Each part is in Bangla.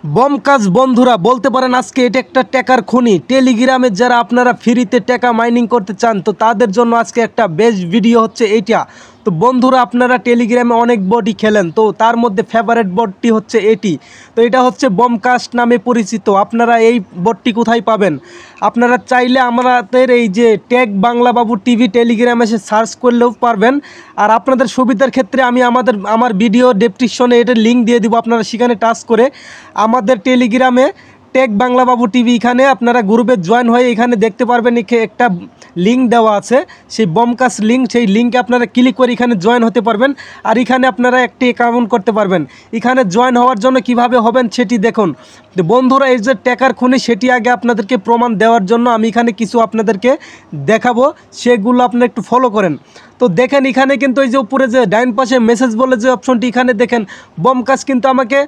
বম কাজ বন্ধুরা বলতে পারেন আজকে এটা একটা টাকার খনি। টেলিগ্রামে যারা আপনারা ফ্রিতে টাকা মাইনিং করতে চান তো তাদের জন্য আজকে একটা বেস্ট ভিডিও হচ্ছে এইটা। তো বন্ধুরা আপনারা টেলিগ্রামে অনেক বটই খেলেন, তো তার মধ্যে ফেভারিট বটটি হচ্ছে এটি। তো এটা হচ্ছে বমকাস্ট নামে পরিচিত। আপনারা এই বটটি কোথায় পাবেন? আপনারা চাইলে আমাদের এই যে ট্যাগ বাংলা বাবু টিভি টেলিগ্রামে এসে সার্চ করলেও পারবেন। আর আপনাদের সুবিধার ক্ষেত্রে আমি আমার ভিডিও ডেসক্রিপশনে এটার লিঙ্ক দিয়ে দিব, আপনারা সেখানে টাচ করে আমাদের টেলিগ্রামে টেক বাংলা বাবু টিভি এখানে আপনারা গ্রুপে জয়েন হয়ে এখানে দেখতে পারবেন একটা লিঙ্ক দেওয়া আছে, সেই বমকাস্ট লিঙ্ক। সেই লিঙ্কে আপনারা ক্লিক করে এখানে জয়েন হতে পারবেন। আর এখানে আপনারা একটি অ্যাকাউন্ট করতে পারবেন। এখানে জয়েন হওয়ার জন্য কিভাবে হবেন সেটি দেখুন। তো বন্ধুরা এই যে টাকার খনি সেটি আগে আপনাদেরকে প্রমাণ দেওয়ার জন্য আমি এখানে কিছু আপনাদেরকে দেখাবো, সেগুলো আপনারা একটু ফলো করেন। তো দেখেন এখানে কিন্তু এই যে উপরে যে ডাইন পাশে মেসেজ বলে যে অপশনটি এখানে দেখেন, বমকাস্ট কিন্তু আমাকে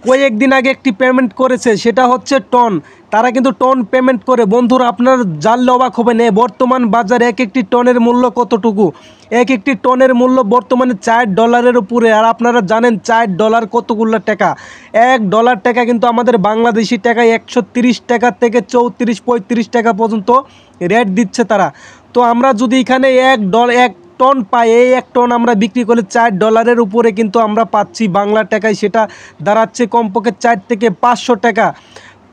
কয়েকদিন আগে একটি পেমেন্ট করেছে, সেটা হচ্ছে টন। তারা কিন্তু টন পেমেন্ট করে। বন্ধুরা আপনারা জানলে অবাক হবেন বর্তমান বাজারে এক একটি টনের মূল্য কতটুকু। এক একটি টনের মূল্য বর্তমানে $4 উপরে। আর আপনারা জানেন $4 কতগুলো টাকা। $1 টাকা কিন্তু আমাদের বাংলাদেশি টাকায় 130 টাকা থেকে 34-35 টাকা পর্যন্ত রেট দিচ্ছে তারা। তো আমরা যদি এখানে এক টন পাই, এই এক টন আমরা বিক্রি করলে $4 উপরে কিন্তু আমরা পাচ্ছি বাংলা টাকায়। সেটা দাঁড়াচ্ছে কমপক্ষে 4 থেকে 500 টাকা,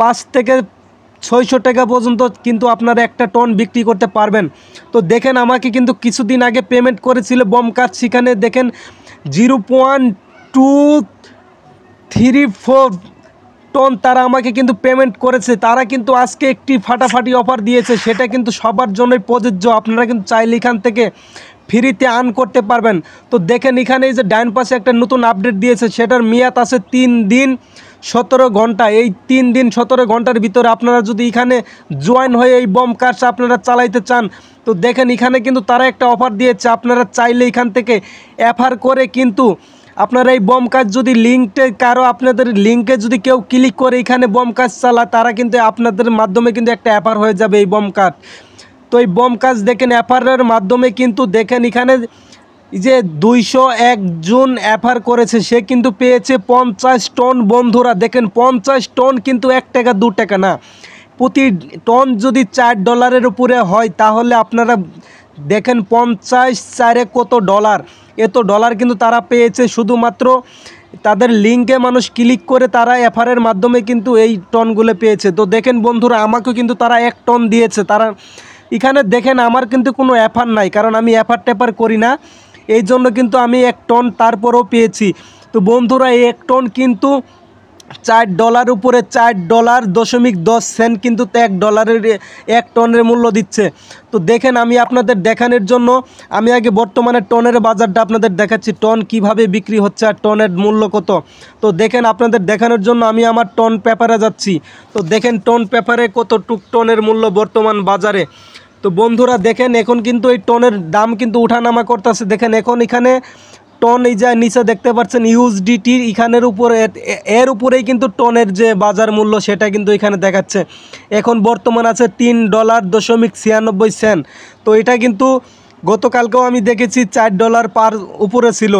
5 থেকে 600 টাকা পর্যন্ত কিন্তু আপনারা একটা টন বিক্রি করতে পারবেন। তো দেখেন আমাকে কিন্তু কিছুদিন আগে পেমেন্ট করেছিল বমকাস্ট। সেখানে দেখেন 0.234 টন তারা আমাকে কিন্তু পেমেন্ট করেছে। তারা কিন্তু আজকে একটি ফাটাফাটি অফার দিয়েছে, সেটা কিন্তু সবার জন্যই প্রযোজ্য। আপনারা কিন্তু চাইলে এখান থেকে ফ্রিতে আর্ন করতে পারবেন। তো দেখেন এখানে এই যে ডাইন পাশে একটা নতুন আপডেট দিয়েছে, সেটার মেয়াদ আছে 3 দিন 17 ঘন্টা। এই 3 দিন 17 ঘন্টার ভিতরে আপনারা যদি এখানে জয়েন হয়ে এই বমকাস্ট আপনারা চালাইতে চান, তো দেখেন এখানে কিন্তু তারা একটা অফার দিয়েছে। আপনারা চাইলে এখান থেকে অ্যাফার করে কিন্তু আপনারা এই বমকাস্ট যদি লিঙ্কটা কারো আপনাদের লিঙ্কে যদি কেউ ক্লিক করে এখানে বমকাস্ট চালায়, তারা কিন্তু আপনাদের মাধ্যমে কিন্তু একটা অ্যাফার হয়ে যাবে এই বমকাস্ট। তো এই বমকাস্ট দেখেন অ্যাফারের মাধ্যমে কিন্তু দেখেন এখানে যে 201 জন অ্যাফার করেছে, সে কিন্তু পেয়েছে 50 টন। বন্ধুরা দেখেন 50 টন কিন্তু 1 টাকা 2 টাকা না, প্রতি টন যদি $4 উপরে হয় তাহলে আপনারা দেখেন 50 কত ডলার। এত ডলার কিন্তু তারা পেয়েছে শুধুমাত্র তাদের লিঙ্কে মানুষ ক্লিক করে তারা অ্যাফারের মাধ্যমে কিন্তু এই টনগুলো পেয়েছে। তো দেখেন বন্ধুরা আমাকেও কিন্তু তারা 1 টন দিয়েছে। তারা এখানে দেখেন আমার কিন্তু কোনো অ্যাফার নাই, কারণ আমি অ্যাফার ট্যাফার করি না, এই জন্য কিন্তু আমি 1 টন তারপরেও পেয়েছি। তো বন্ধুরা এই 1 টন কিন্তু $4 উপরে, $4.10 কিন্তু $1 1 টনের মূল্য দিচ্ছে। তো দেখেন আমি আপনাদের দেখানোর জন্য আমি আগে বর্তমানে টনের বাজারটা আপনাদের দেখাচ্ছি, টন কিভাবে বিক্রি হচ্ছে আর টনের মূল্য কত। তো দেখেন আপনাদের দেখানোর জন্য আমি আমার টন পেপারে যাচ্ছি। তো দেখেন টন পেপারে কতটুক টনের মূল্য বর্তমান বাজারে। তো বন্ধুরা দেখেন এখন কিন্তু এই টনের দাম কিন্তু উঠানামা করতেছে। দেখেন এখন এখানে টন এই যে নিচে দেখতে পাচ্ছেন ইউএসডিটি, এখানের উপরে এর উপরেই কিন্তু টনের যে বাজার মূল্য সেটা কিন্তু এখানে দেখাচ্ছে। এখন বর্তমান আছে $3.96। তো এটা কিন্তু গতকালকেও আমি দেখেছি $4 পার উপরে ছিল,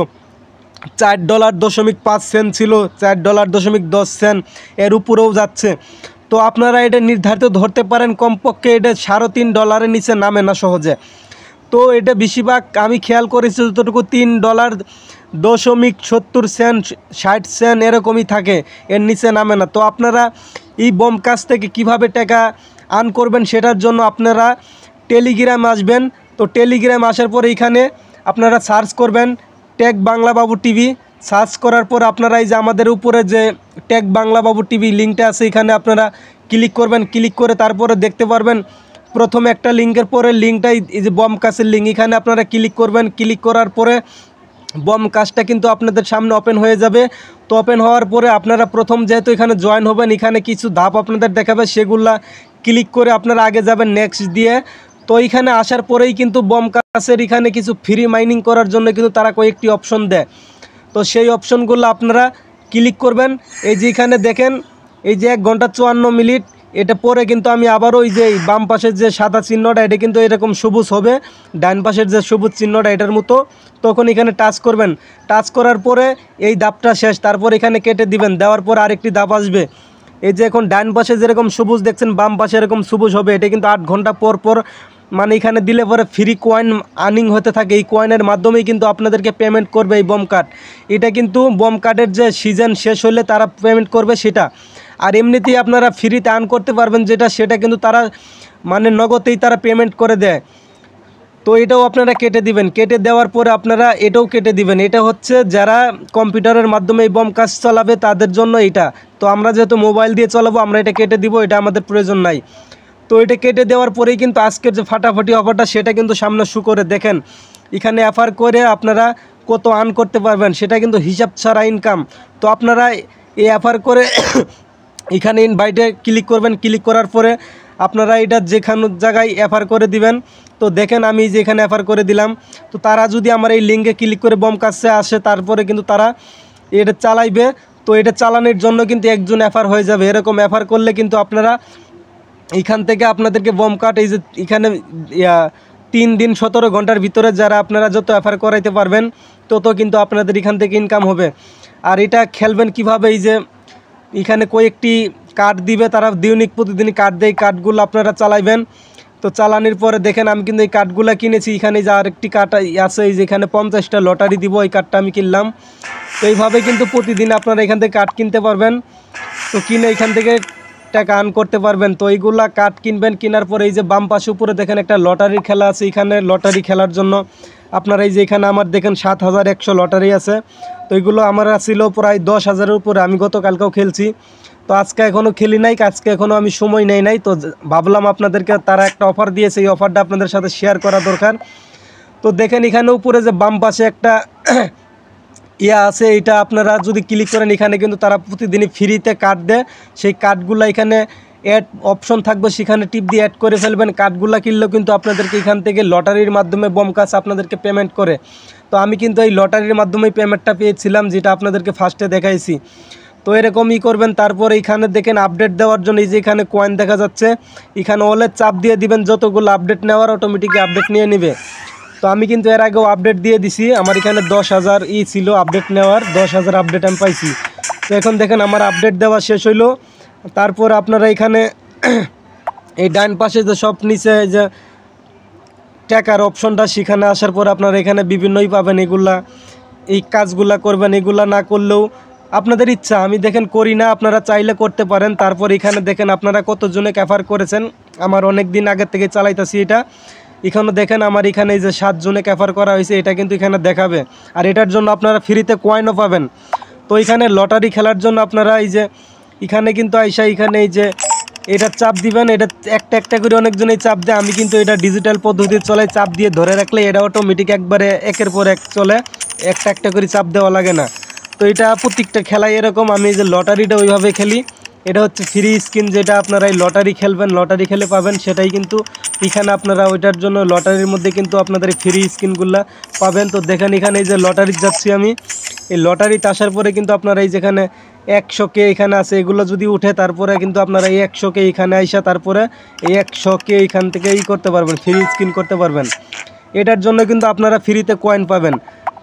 $4.05 ছিল, $4.10 এর উপরেও যাচ্ছে। তো আপনারা এটা নির্ধারিত ধরতে পারেন কমপক্ষে এটা $3.5 নিচে নামে না সহজে। তো এটা বেশিরভাগ আমি খেয়াল করেছি যতটুকু $3.70 $0.60 এরকমই থাকে, এর নিচে নামে না। তো আপনারা এই বমকাস্ট থেকে কিভাবে টাকা আর্ন করবেন সেটার জন্য আপনারা টেলিগ্রামে আসবেন। তো টেলিগ্রাম আসার পরে এখানে আপনারা সার্চ করবেন টেক বাংলা বাবু টিভি। সার্চ করার পর আপনারা এই যে আমাদের উপরে যে টেক বাংলা বাবু টিভি লিঙ্কটা আছে এখানে আপনারা ক্লিক করবেন। ক্লিক করে তারপরে দেখতে পারবেন প্রথমে একটা লিঙ্কের পরে লিঙ্কটাই এই যে বমকাস্টের লিঙ্ক, এখানে আপনারা ক্লিক করবেন। ক্লিক করার পরে বমকাস্টটা কিন্তু আপনাদের সামনে ওপেন হয়ে যাবে। তো ওপেন হওয়ার পরে আপনারা প্রথম যেহেতু এখানে জয়েন হবেন, এখানে কিছু ধাপ আপনাদের দেখাবে, সেগুলা ক্লিক করে আপনারা আগে যাবেন নেক্সট দিয়ে। তো এখানে আসার পরেই কিন্তু বমকাস্টের এখানে কিছু ফ্রি মাইনিং করার জন্য কিন্তু তারা কয়েকটি অপশন দেয়। তো সেই অপশনগুলো আপনারা ক্লিক করবেন। এই যে এখানে দেখেন এই যে 1 ঘন্টা 54 মিনিট, এটা পরে কিন্তু আমি আবারও ওই যে বাম পাশের যে সাদা চিহ্নটা এটা কিন্তু এরকম সবুজ হবে, ডান পাশের যে সবুজ চিহ্নটা এটার মতো। তখন এখানে টাচ করবেন। টাচ করার পরে এই ধাপটা শেষ, তারপর এখানে কেটে দিবেন। দেওয়ার পর আরেকটি ধাপ আসবে, এই যে এখন ডান পাশে যেরকম সবুজ দেখছেন বাম পাশে এরকম সবুজ হবে, এটা কিন্তু 8 ঘন্টা পর পর মানে এখানে দিলে পরে ফ্রি কয়েন আর্নিং হতে থাকে। এই কয়েনের মাধ্যমেই কিন্তু আপনাদেরকে পেমেন্ট করবে এই বম কার্ড। এটা কিন্তু বম কার্ডের যে সিজন শেষ হলে তারা পেমেন্ট করবে সেটা, আর এমনিতেই আপনারা ফ্রিতে আর্ন করতে পারবেন যেটা, সেটা কিন্তু তারা মানে নগদেই তারা পেমেন্ট করে দেয়। তো এটাও আপনারা কেটে দিবেন, কেটে দেওয়ার পরে আপনারা এটাও কেটে দিবেন। এটা হচ্ছে যারা কম্পিউটারের মাধ্যমে এই বম কাজ চালাবে তাদের জন্য এটা। তো আমরা যেহেতু মোবাইল দিয়ে চালাবো আমরা এটা কেটে দিব, এটা আমাদের প্রয়োজন নাই। তো এটা কেটে দেওয়ার পরেই কিন্তু আজকের যে ফাটাফাটি অফারটা সেটা কিন্তু সামনে শু করে দেখেন। এখানে অফার করে আপনারা কত আর্ন করতে পারবেন সেটা কিন্তু হিসাব ছাড়া ইনকাম। তো আপনারা এই অফার করে এখানে ইনভাইটে ক্লিক করবেন, ক্লিক করার পরে আপনারা এটা যেখানে জায়গায় অফার করে দিবেন। তো দেখেন আমি যে এখানে অফার করে দিলাম, তো তারা যদি আমার এই লিঙ্কে ক্লিক করে বম কাছে আসে তারপরে কিন্তু তারা এটা চালাইবে। তো এটা চালানোর জন্য কিন্তু একজন অফার হয়ে যাবে। এরকম অফার করলে কিন্তু আপনারা এখান থেকে আপনাদেরকে বম কার্ড এই যে এখানে 3 দিন 17 ঘন্টার ভিতরে যারা আপনারা যত অফার করাইতে পারবেন তত কিন্তু আপনাদের এখান থেকে ইনকাম হবে। আর এটা খেলবেন কিভাবে, এই যে এখানে কয়েকটি কার্ড দিবে তারা, দৈনিক প্রতিদিন কার্ড দেয়, কার্ডগুলো আপনারা চালাইবেন। তো চালানোর পরে দেখেন আমি কিন্তু এই কার্ডগুলো কিনেছি। এখানে যে আরেকটি কার্ড আছে এই যে এখানে 50টা লটারি দিব, এই কার্ডটা আমি কিনলাম। তো এইভাবে কিন্তু প্রতিদিন আপনারা এখান থেকে কার্ড কিনতে পারবেন। তো কিনে এখান থেকে টাকা আর্ন করতে পারবেন। তো এইগুলা কার্ড কিনবেন, কেনার পরে এই যে বাম পাশে উপরে দেখেন একটা লটারির খেলা আছে। এখানে লটারি খেলার জন্য আপনারা এই যে এখানে আমার দেখেন 7100 লটারি আছে। তো এইগুলো আমার ছিল প্রায় 10,000-এর উপরে। আমি গতকালকেও খেলছি, তো আজকে এখনও খেলি নাই, আজকে এখনও আমি সময় নেই নাই। তো ভাবলাম আপনাদেরকে তারা একটা অফার দিয়েছে, এই অফারটা আপনাদের সাথে শেয়ার করা দরকার। তো দেখেন এখানে উপরে যে বাম পাশে একটা আছে, এটা আপনারা যদি ক্লিক করেন এখানে কিন্তু তারা প্রতিদিনই ফ্রিতে কার্ড দেয়। সেই কার্ডগুলো এখানে অ্যাড অপশন থাকবে, সেখানে টিপ দিয়ে অ্যাড করে ফেলবেন। কার্ডগুলো কিনলেও কিন্তু আপনাদেরকে এখান থেকে লটারির মাধ্যমে বম কাজ আপনাদেরকে পেমেন্ট করে। তো আমি কিন্তু এই লটারির মাধ্যমেই পেমেন্টটা পেয়েছিলাম, যেটা আপনাদেরকে ফার্স্টে দেখাইছি। তো এরকমই করবেন। তারপর এখানে দেখেন আপডেট দেওয়ার জন্য এই যে এখানে কয়েন দেখা যাচ্ছে, এখানে ওলে চাপ দিয়ে দিবেন, যতগুলো আপডেট নেওয়ার অটোমেটিক আপডেট নিয়ে নেবে। তো আমি কিন্তু এর আগেও আপডেট দিয়ে দিছি, আমার এখানে 10,000 ছিল আপডেট নেওয়ার, 10,000 আপডেট আমি পাইছি। তো এখন দেখেন আমার আপডেট দেওয়া শেষ হইলো। তারপর আপনারা এখানে এই ডান পাশে যে সব নিচে যে টাকার অপশনটা, সেখানে আসার পর আপনারা এখানে বিভিন্নই পাবেন। এগুলা এই কাজগুলা করবেন, এগুলা না করলেও আপনাদের ইচ্ছা, আমি দেখেন করি না, আপনারা চাইলে করতে পারেন। তারপর এখানে দেখেন আপনারা কতজনে ক্যাফার করেছেন, আমার অনেক দিন আগের থেকে চালাইতেছি এটা। এখানে দেখেন আমার এখানে এই যে 7 জনে ক্যাফার করা হয়েছে, এটা কিন্তু এখানে দেখাবে। আর এটার জন্য আপনারা ফ্রিতে কয়েনও পাবেন। তো এখানে লটারি খেলার জন্য আপনারা এই যে এখানে কিন্তু আইসা এখানে এই যে এটা চাপ দিবেন, এটা একটা একটা করে অনেকজনেই চাপ দেয়। আমি কিন্তু এটা ডিজিটাল পদ্ধতি চলে, চাপ দিয়ে ধরে রাখলে এটা অটোমেটিক একবারে একের পর এক চলে, একটা একটা করে চাপ দেওয়া লাগে না। তো এটা প্রত্যেকটা খেলায় এরকম। আমি এই যে লটারিটা ওইভাবে খেলি, এটা হচ্ছে ফ্রি স্কিন, যেটা আপনারা এই লটারি খেলবেন, লটারি খেলে পাবেন, সেটাই কিন্তু এখানে আপনারা ওইটার জন্য লটারির মধ্যে কিন্তু আপনাদের এই ফ্রি স্কিনগুলো পাবেন। তো দেখেন এখানে এই যে লটারি যাচ্ছি আমি, এই লটারিতে আসার পরে কিন্তু আপনারা এই যেখানে 100K এখানে আছে, এগুলো যদি উঠে তারপরে কিন্তু আপনারা এই 100K এখানে আইসা তারপরে এই 100K এখান থেকে করতে পারবেন, ফ্রি স্কিন করতে পারবেন। এটার জন্য কিন্তু আপনারা ফ্রিতে কয়েন পাবেন।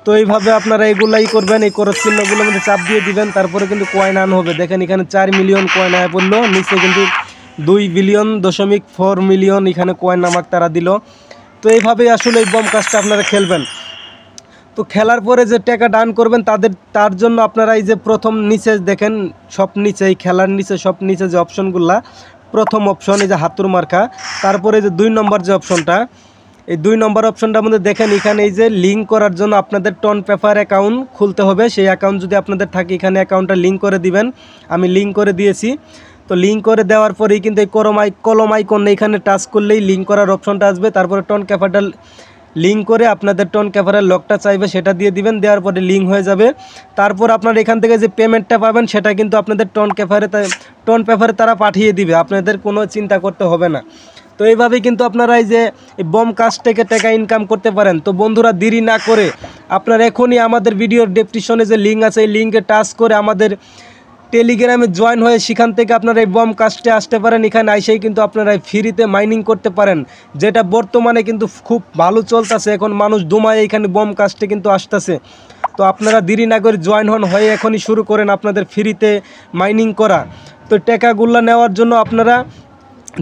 তো এইভাবে আপনারা এগুলাই করবেন, এই ক্রস চিহ্নগুলোর মধ্যে চাপ দিয়ে দিবেন, তারপরে কিন্তু কয়েন আন হবে। দেখেন এখানে 4 মিলিয়ন কয়েন আয় পড়লো, নিচে কিন্তু 2.4 বিলিয়ন এখানে কয়েন আমাকে তারা দিল। তো এইভাবেই আসলে এই বম কাজটা আপনারা খেলবেন। তো খেলার পরে যে টাকা ডান করবেন তার জন্য আপনারা এই যে প্রথম নিচে দেখেন, সব নিচে এই খেলার নিচে সব নিচে যে অপশনগুলা, প্রথম অপশন এই যে হাতুর মার্কা, তারপরে যে 2 নম্বর যে অপশনটা, এই 2 নম্বর অপশনটার মধ্যে দেখেন এখানে এই যে লিঙ্ক করার জন্য আপনাদের টন পেপার অ্যাকাউন্ট খুলতে হবে। সেই অ্যাকাউন্ট যদি আপনাদের থাকে এখানে অ্যাকাউন্টটা লিঙ্ক করে দিবেন, আমি লিঙ্ক করে দিয়েছি। তো লিঙ্ক করে দেওয়ার পরেই কিন্তু এই কলম আইকন এখানে টাচ করলেই লিঙ্ক করার অপশনটা আসবে। তারপরে টন ক্যাপাটাল লিঙ্ক করে আপনাদের টন ক্যাপারের লকটা চাইবে, সেটা দিয়ে দিবেন, দেওয়ার পরে লিঙ্ক হয়ে যাবে। তারপর আপনার এখান থেকে যে পেমেন্টটা পাবেন সেটা কিন্তু আপনাদের টন পেপারে তারা পাঠিয়ে দিবে, আপনাদের কোনো চিন্তা করতে হবে না। তো এইভাবেই কিন্তু আপনারা এই যে বম কাজ থেকে টাকা ইনকাম করতে পারেন। তো বন্ধুরা দেরি না করে আপনারা এখনই আমাদের ভিডিওর ডেসক্রিপশনে যে লিঙ্ক আছে এই লিঙ্কে টাচ করে আমাদের টেলিগ্রামে জয়েন হয়ে সেখান থেকে আপনারা এই বম কাজটে আসতে পারেন। এখানে আইসেই কিন্তু আপনারা ফ্রিতে মাইনিং করতে পারেন, যেটা বর্তমানে কিন্তু খুব ভালো চলতেছে। এখন মানুষ দুমায় এখানে বম কাজটে কিন্তু আসতেছে। তো আপনারা দেরি না করে জয়েন হয়ে এখনই শুরু করেন আপনাদের ফ্রিতে মাইনিং করা। তো টাকাগুলো নেওয়ার জন্য আপনারা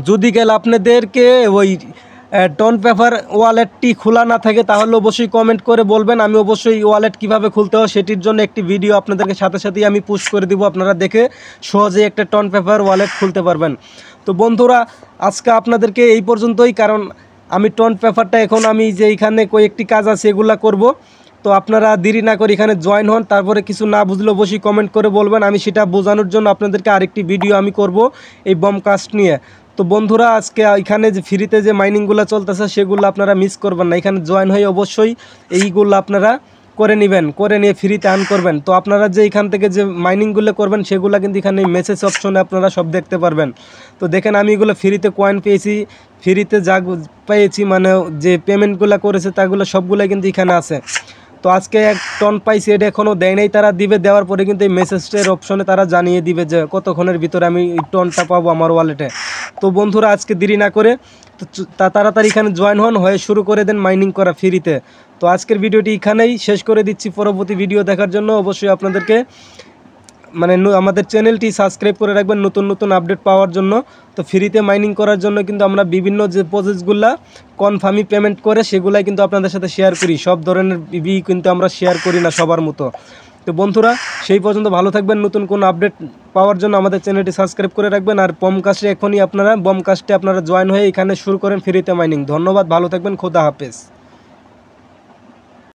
যদি গেলে আপনাদেরকে ওই টন পেপার ওয়ালেটটি খোলা না থাকে তাহলে অবশ্যই কমেন্ট করে বলবেন, আমি অবশ্যই ওয়ালেট কিভাবে খুলতে হয় সেটির জন্য একটি ভিডিও আপনাদেরকে সাথে সাথেই আমি পোস্ট করে দিব, আপনারা দেখে সহজেই একটা টন পেপার ওয়ালেট খুলতে পারবেন। তো বন্ধুরা আজকে আপনাদেরকে এই পর্যন্তই, কারণ আমি টন পেপারটা এখন আমি যে এখানে কয়েকটি কাজ আছে এগুলা করব। তো আপনারা দেরি না করে এখানে জয়েন হন, তারপরে কিছু না বুঝলে অবশ্যই কমেন্ট করে বলবেন, আমি সেটা বোঝানোর জন্য আপনাদেরকে আরেকটি ভিডিও আমি করব এই বম কাস্ট নিয়ে। তো বন্ধুরা আজকে এখানে যে ফ্রিতে যে মাইনিংগুলো চলতেছে সেগুলো আপনারা মিস করবেন না, এখানে জয়েন হয়ে অবশ্যই এইগুলো আপনারা করে নেবেন, করে নিয়ে ফ্রিতে আর্ন করবেন। তো আপনারা যে এখান থেকে যে মাইনিংগুলো করবেন সেগুলো কিন্তু এখানে মেসেজ অপশনে আপনারা সব দেখতে পারবেন। তো দেখেন আমি এগুলো ফ্রিতে কয়েন পেয়েছি, ফ্রিতে যা পেয়েছি মানে যে পেমেন্টগুলো করেছে তাগুলো সবগুলোই কিন্তু এখানে আছে। তো আজকে 1 টন পাইছি, এটা এখনও দেয় নাই, তারা দিবে, দেওয়ার পরে কিন্তু এই মেসেজটার অপশনে তারা জানিয়ে দিবে যে কতক্ষণের ভিতরে আমি এই টনটা পাবো আমার ওয়ালেটে। তো বন্ধুরা আজকে দেরি না করে তো তাড়াতাড়ি এখানে জয়েন হন, হয়ে শুরু করে দেন মাইনিং করা ফ্রিতে। তো আজকের ভিডিওটি এখানেই শেষ করে দিচ্ছি, পরবর্তী ভিডিও দেখার জন্য অবশ্যই আপনাদেরকে মানে আমাদের চ্যানেলটি সাবস্ক্রাইব করে রাখবেন নতুন নতুন আপডেট পাওয়ার জন্য। তো ফ্রিতে মাইনিং করার জন্য কিন্তু আমরা বিভিন্ন যে প্রসেসগুলো কনফার্মই পেমেন্ট করে সেগুলাই কিন্তু আপনাদের সাথে শেয়ার করি, সব ধরনের কিন্তু আমরা শেয়ার করি না সবার মতো। তো বন্ধুরা সেই পর্যন্ত ভালো থাকবেন, নতুন কোন আপডেট পাওয়ার জন্য আমাদের চ্যানেলটি সাবস্ক্রাইব করে রাখবেন। আর বমকাস্টে এখনই আপনারা বমকাস্টে আপনারা জয়েন হয়ে এখানে শুরু করেন ফ্রিতে মাইনিং। ধন্যবাদ, ভালো থাকবেন, খোদা হাফেজ।